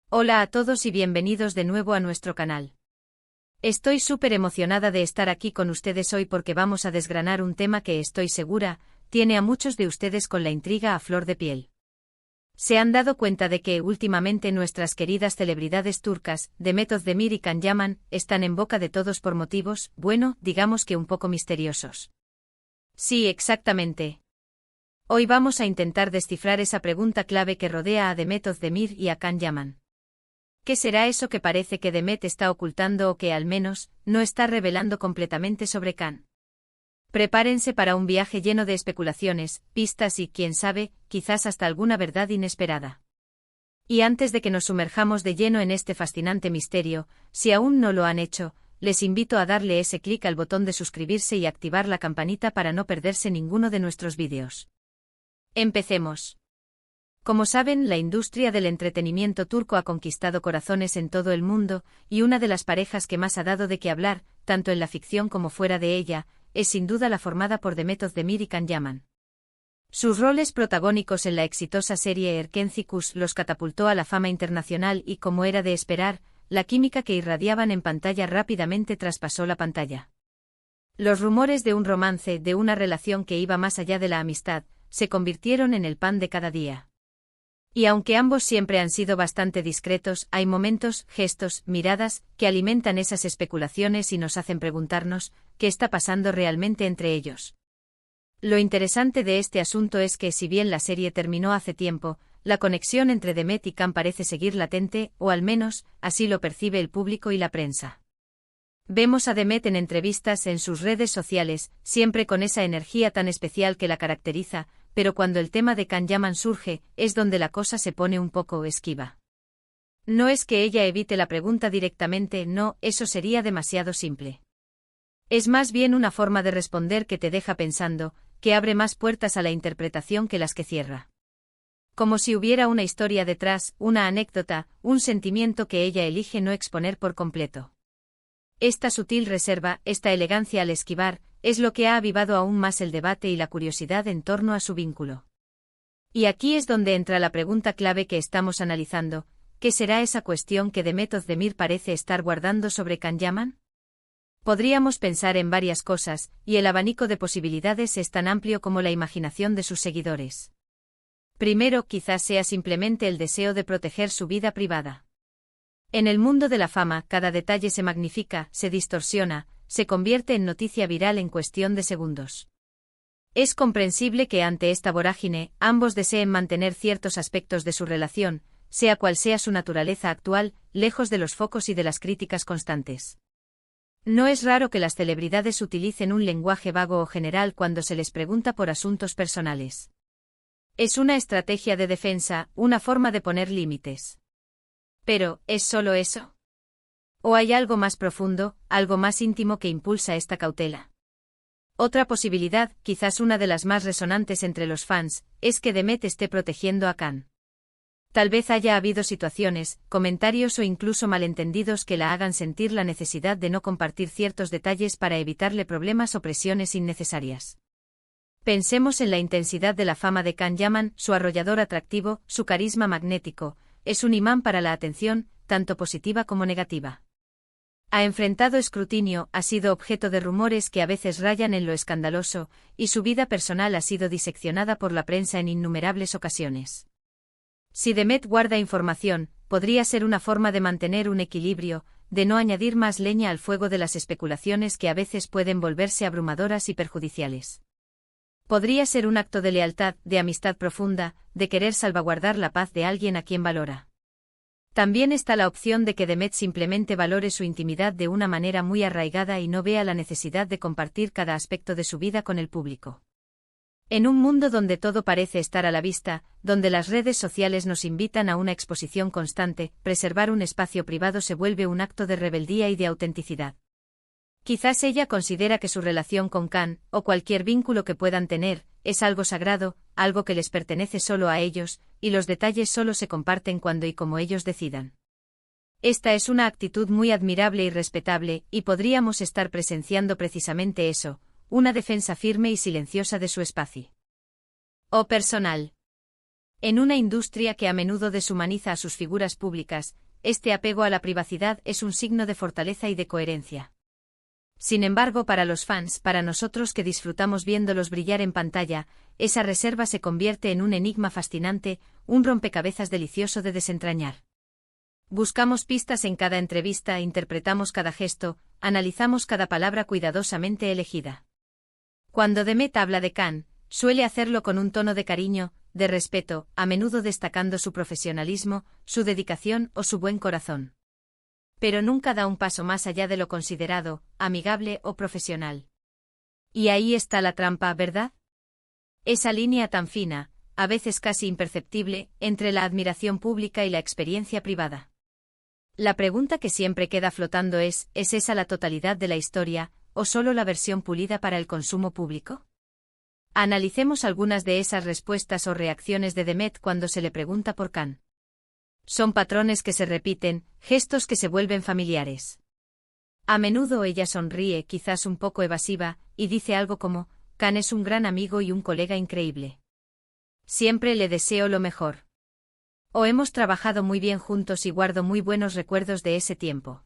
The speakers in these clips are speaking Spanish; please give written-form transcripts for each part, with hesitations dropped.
Hola a todos y bienvenidos de nuevo a nuestro canal. Estoy súper emocionada de estar aquí con ustedes hoy porque vamos a desgranar un tema que estoy segura, tiene a muchos de ustedes con la intriga a flor de piel. ¿Se han dado cuenta de que últimamente nuestras queridas celebridades turcas, Demet Özdemir y Can Yaman, están en boca de todos por motivos, bueno, digamos que un poco misteriosos? Sí, exactamente. Hoy vamos a intentar descifrar esa pregunta clave que rodea a Demet Özdemir y a Can Yaman. ¿Qué será eso que parece que Demet está ocultando o que, al menos, no está revelando completamente sobre Can? Prepárense para un viaje lleno de especulaciones, pistas y, quién sabe, quizás hasta alguna verdad inesperada. Y antes de que nos sumerjamos de lleno en este fascinante misterio, si aún no lo han hecho, les invito a darle ese clic al botón de suscribirse y activar la campanita para no perderse ninguno de nuestros vídeos. Empecemos. Como saben, la industria del entretenimiento turco ha conquistado corazones en todo el mundo, y una de las parejas que más ha dado de qué hablar, tanto en la ficción como fuera de ella, es sin duda la formada por Demet Özdemir y Can Yaman. Sus roles protagónicos en la exitosa serie Erkenci los catapultó a la fama internacional y, como era de esperar, la química que irradiaban en pantalla rápidamente traspasó la pantalla. Los rumores de un romance, de una relación que iba más allá de la amistad, se convirtieron en el pan de cada día. Y aunque ambos siempre han sido bastante discretos, hay momentos, gestos, miradas, que alimentan esas especulaciones y nos hacen preguntarnos, ¿qué está pasando realmente entre ellos? Lo interesante de este asunto es que, si bien la serie terminó hace tiempo, la conexión entre Demet y Can parece seguir latente, o al menos, así lo percibe el público y la prensa. Vemos a Demet en entrevistas en sus redes sociales, siempre con esa energía tan especial que la caracteriza, pero cuando el tema de Can Yaman surge, es donde la cosa se pone un poco esquiva. No es que ella evite la pregunta directamente, no, eso sería demasiado simple. Es más bien una forma de responder que te deja pensando, que abre más puertas a la interpretación que las que cierra. Como si hubiera una historia detrás, una anécdota, un sentimiento que ella elige no exponer por completo. Esta sutil reserva, esta elegancia al esquivar, es lo que ha avivado aún más el debate y la curiosidad en torno a su vínculo. Y aquí es donde entra la pregunta clave que estamos analizando, ¿qué será esa cuestión que Demet Özdemir parece estar guardando sobre Can Yaman? Podríamos pensar en varias cosas, y el abanico de posibilidades es tan amplio como la imaginación de sus seguidores. Primero, quizás sea simplemente el deseo de proteger su vida privada. En el mundo de la fama, cada detalle se magnifica, se distorsiona, se convierte en noticia viral en cuestión de segundos. Es comprensible que ante esta vorágine, ambos deseen mantener ciertos aspectos de su relación, sea cual sea su naturaleza actual, lejos de los focos y de las críticas constantes. No es raro que las celebridades utilicen un lenguaje vago o general cuando se les pregunta por asuntos personales. Es una estrategia de defensa, una forma de poner límites. Pero, ¿es solo eso? ¿O hay algo más profundo, algo más íntimo que impulsa esta cautela? Otra posibilidad, quizás una de las más resonantes entre los fans, es que Demet esté protegiendo a Can. Tal vez haya habido situaciones, comentarios o incluso malentendidos que la hagan sentir la necesidad de no compartir ciertos detalles para evitarle problemas o presiones innecesarias. Pensemos en la intensidad de la fama de Can Yaman, su arrollador atractivo, su carisma magnético. Es un imán para la atención, tanto positiva como negativa. Ha enfrentado escrutinio, ha sido objeto de rumores que a veces rayan en lo escandaloso, y su vida personal ha sido diseccionada por la prensa en innumerables ocasiones. Si Demet guarda información, podría ser una forma de mantener un equilibrio, de no añadir más leña al fuego de las especulaciones que a veces pueden volverse abrumadoras y perjudiciales. Podría ser un acto de lealtad, de amistad profunda, de querer salvaguardar la paz de alguien a quien valora. También está la opción de que Demet simplemente valore su intimidad de una manera muy arraigada y no vea la necesidad de compartir cada aspecto de su vida con el público. En un mundo donde todo parece estar a la vista, donde las redes sociales nos invitan a una exposición constante, preservar un espacio privado se vuelve un acto de rebeldía y de autenticidad. Quizás ella considera que su relación con Can, o cualquier vínculo que puedan tener, es algo sagrado, algo que les pertenece solo a ellos, y los detalles solo se comparten cuando y como ellos decidan. Esta es una actitud muy admirable y respetable, y podríamos estar presenciando precisamente eso, una defensa firme y silenciosa de su espacio. O personal. En una industria que a menudo deshumaniza a sus figuras públicas, este apego a la privacidad es un signo de fortaleza y de coherencia. Sin embargo, para los fans, para nosotros que disfrutamos viéndolos brillar en pantalla, esa reserva se convierte en un enigma fascinante, un rompecabezas delicioso de desentrañar. Buscamos pistas en cada entrevista, interpretamos cada gesto, analizamos cada palabra cuidadosamente elegida. Cuando Demet habla de Khan, suele hacerlo con un tono de cariño, de respeto, a menudo destacando su profesionalismo, su dedicación o su buen corazón. Pero nunca da un paso más allá de lo considerado, amigable o profesional. Y ahí está la trampa, ¿verdad? Esa línea tan fina, a veces casi imperceptible, entre la admiración pública y la experiencia privada. La pregunta que siempre queda flotando ¿es esa la totalidad de la historia, o solo la versión pulida para el consumo público? Analicemos algunas de esas respuestas o reacciones de Demet cuando se le pregunta por Khan. Son patrones que se repiten, gestos que se vuelven familiares. A menudo ella sonríe, quizás un poco evasiva, y dice algo como, Khan es un gran amigo y un colega increíble. Siempre le deseo lo mejor. O hemos trabajado muy bien juntos y guardo muy buenos recuerdos de ese tiempo.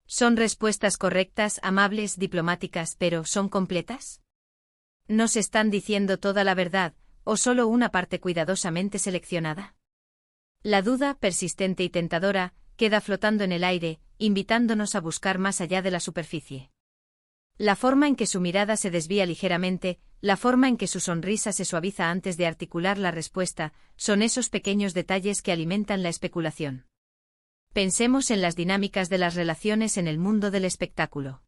¿Son respuestas correctas, amables, diplomáticas, pero ¿son completas? ¿Nos están diciendo toda la verdad, o solo una parte cuidadosamente seleccionada? La duda, persistente y tentadora, queda flotando en el aire, invitándonos a buscar más allá de la superficie. La forma en que su mirada se desvía ligeramente, la forma en que su sonrisa se suaviza antes de articular la respuesta, son esos pequeños detalles que alimentan la especulación. Pensemos en las dinámicas de las relaciones en el mundo del espectáculo.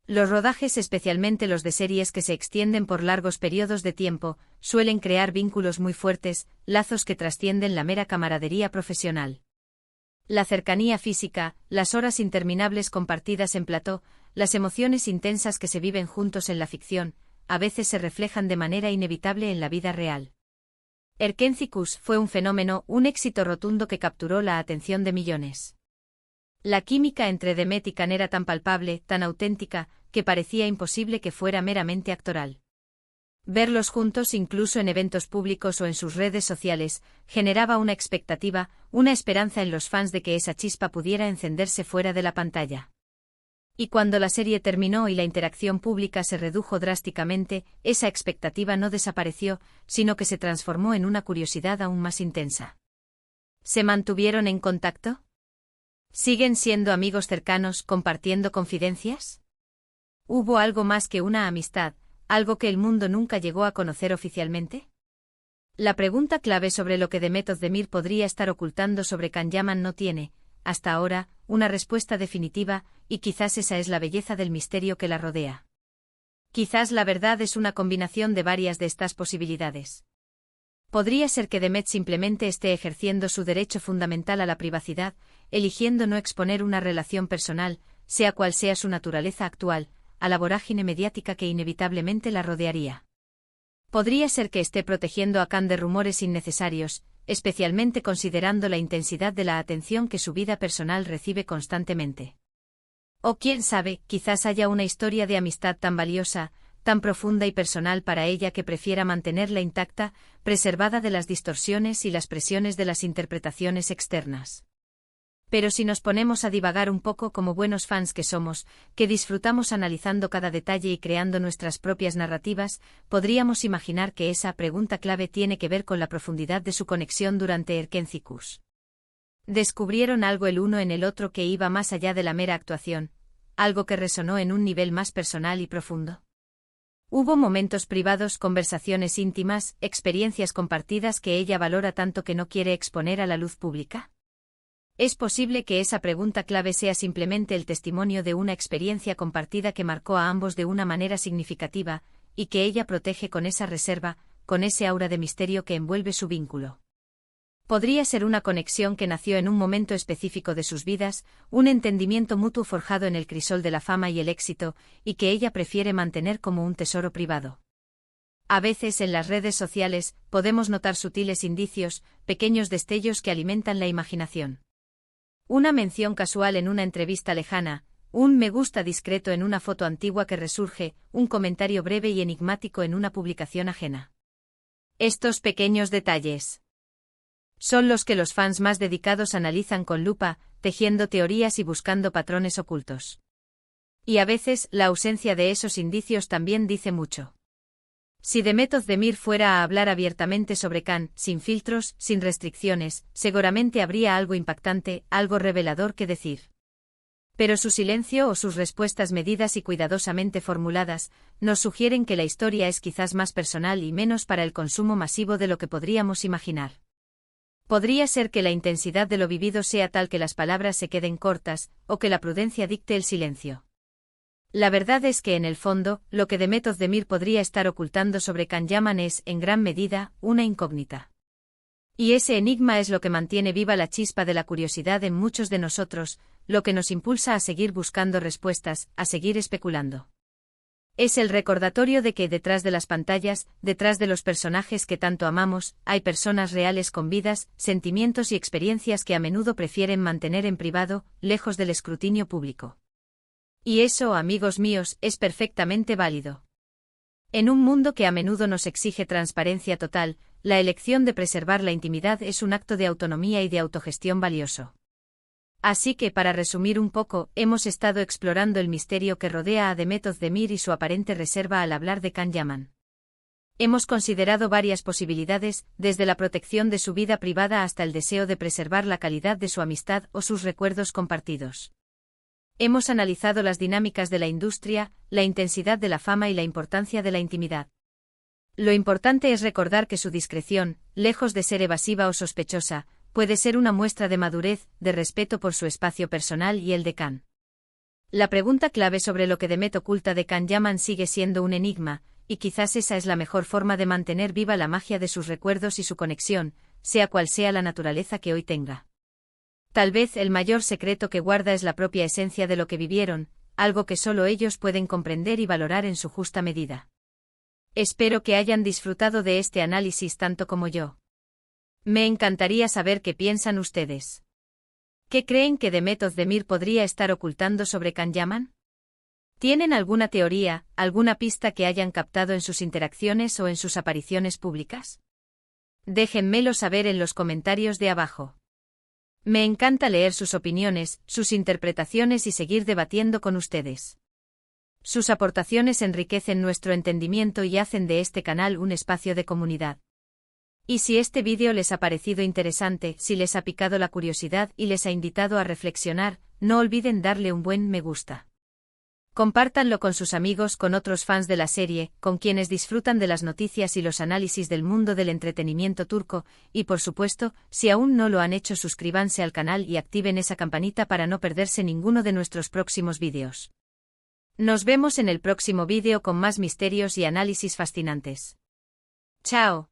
Los rodajes, especialmente los de series que se extienden por largos periodos de tiempo, suelen crear vínculos muy fuertes, lazos que trascienden la mera camaradería profesional. La cercanía física, las horas interminables compartidas en plató, las emociones intensas que se viven juntos en la ficción, a veces se reflejan de manera inevitable en la vida real. Erkencikus fue un fenómeno, un éxito rotundo que capturó la atención de millones. La química entre Demet y Khan era tan palpable, tan auténtica, que parecía imposible que fuera meramente actoral. Verlos juntos incluso en eventos públicos o en sus redes sociales, generaba una expectativa, una esperanza en los fans de que esa chispa pudiera encenderse fuera de la pantalla. Y cuando la serie terminó y la interacción pública se redujo drásticamente, esa expectativa no desapareció, sino que se transformó en una curiosidad aún más intensa. ¿Se mantuvieron en contacto? ¿Siguen siendo amigos cercanos, compartiendo confidencias? ¿Hubo algo más que una amistad, algo que el mundo nunca llegó a conocer oficialmente? La pregunta clave sobre lo que Demet Özdemir podría estar ocultando sobre Can Yaman no tiene, hasta ahora, una respuesta definitiva, y quizás esa es la belleza del misterio que la rodea. Quizás la verdad es una combinación de varias de estas posibilidades. Podría ser que Demet simplemente esté ejerciendo su derecho fundamental a la privacidad, eligiendo no exponer una relación personal, sea cual sea su naturaleza actual, a la vorágine mediática que inevitablemente la rodearía. Podría ser que esté protegiendo a Khan de rumores innecesarios, especialmente considerando la intensidad de la atención que su vida personal recibe constantemente. O quién sabe, quizás haya una historia de amistad tan valiosa, tan profunda y personal para ella que prefiera mantenerla intacta, preservada de las distorsiones y las presiones de las interpretaciones externas. Pero si nos ponemos a divagar un poco como buenos fans que somos, que disfrutamos analizando cada detalle y creando nuestras propias narrativas, podríamos imaginar que esa pregunta clave tiene que ver con la profundidad de su conexión durante Erkencikus. Descubrieron algo el uno en el otro que iba más allá de la mera actuación, algo que resonó en un nivel más personal y profundo. Hubo momentos privados, conversaciones íntimas, experiencias compartidas que ella valora tanto que no quiere exponer a la luz pública. Es posible que esa pregunta clave sea simplemente el testimonio de una experiencia compartida que marcó a ambos de una manera significativa, y que ella protege con esa reserva, con ese aura de misterio que envuelve su vínculo. Podría ser una conexión que nació en un momento específico de sus vidas, un entendimiento mutuo forjado en el crisol de la fama y el éxito, y que ella prefiere mantener como un tesoro privado. A veces en las redes sociales podemos notar sutiles indicios, pequeños destellos que alimentan la imaginación. Una mención casual en una entrevista lejana, un me gusta discreto en una foto antigua que resurge, un comentario breve y enigmático en una publicación ajena. Estos pequeños detalles son los que los fans más dedicados analizan con lupa, tejiendo teorías y buscando patrones ocultos. Y a veces, la ausencia de esos indicios también dice mucho. Si Demet Özdemir fuera a hablar abiertamente sobre Khan, sin filtros, sin restricciones, seguramente habría algo impactante, algo revelador que decir. Pero su silencio o sus respuestas medidas y cuidadosamente formuladas, nos sugieren que la historia es quizás más personal y menos para el consumo masivo de lo que podríamos imaginar. Podría ser que la intensidad de lo vivido sea tal que las palabras se queden cortas, o que la prudencia dicte el silencio. La verdad es que en el fondo, lo que Demet Özdemir podría estar ocultando sobre Can Yaman es, en gran medida, una incógnita. Y ese enigma es lo que mantiene viva la chispa de la curiosidad en muchos de nosotros, lo que nos impulsa a seguir buscando respuestas, a seguir especulando. Es el recordatorio de que detrás de las pantallas, detrás de los personajes que tanto amamos, hay personas reales con vidas, sentimientos y experiencias que a menudo prefieren mantener en privado, lejos del escrutinio público. Y eso, amigos míos, es perfectamente válido. En un mundo que a menudo nos exige transparencia total, la elección de preservar la intimidad es un acto de autonomía y de autogestión valioso. Así que, para resumir un poco, hemos estado explorando el misterio que rodea a Demet Özdemir y su aparente reserva al hablar de Can Yaman. Hemos considerado varias posibilidades, desde la protección de su vida privada hasta el deseo de preservar la calidad de su amistad o sus recuerdos compartidos. Hemos analizado las dinámicas de la industria, la intensidad de la fama y la importancia de la intimidad. Lo importante es recordar que su discreción, lejos de ser evasiva o sospechosa, puede ser una muestra de madurez, de respeto por su espacio personal y el de Khan. La pregunta clave sobre lo que Demet oculta de Can Yaman sigue siendo un enigma, y quizás esa es la mejor forma de mantener viva la magia de sus recuerdos y su conexión, sea cual sea la naturaleza que hoy tenga. Tal vez el mayor secreto que guarda es la propia esencia de lo que vivieron, algo que solo ellos pueden comprender y valorar en su justa medida. Espero que hayan disfrutado de este análisis tanto como yo. Me encantaría saber qué piensan ustedes. ¿Qué creen que Demet Özdemir podría estar ocultando sobre Can Yaman? ¿Tienen alguna teoría, alguna pista que hayan captado en sus interacciones o en sus apariciones públicas? Déjenmelo saber en los comentarios de abajo. Me encanta leer sus opiniones, sus interpretaciones y seguir debatiendo con ustedes. Sus aportaciones enriquecen nuestro entendimiento y hacen de este canal un espacio de comunidad. Y si este vídeo les ha parecido interesante, si les ha picado la curiosidad y les ha invitado a reflexionar, no olviden darle un buen me gusta. Compártanlo con sus amigos, con otros fans de la serie, con quienes disfrutan de las noticias y los análisis del mundo del entretenimiento turco, y por supuesto, si aún no lo han hecho, suscríbanse al canal y activen esa campanita para no perderse ninguno de nuestros próximos vídeos. Nos vemos en el próximo vídeo con más misterios y análisis fascinantes. ¡Chao!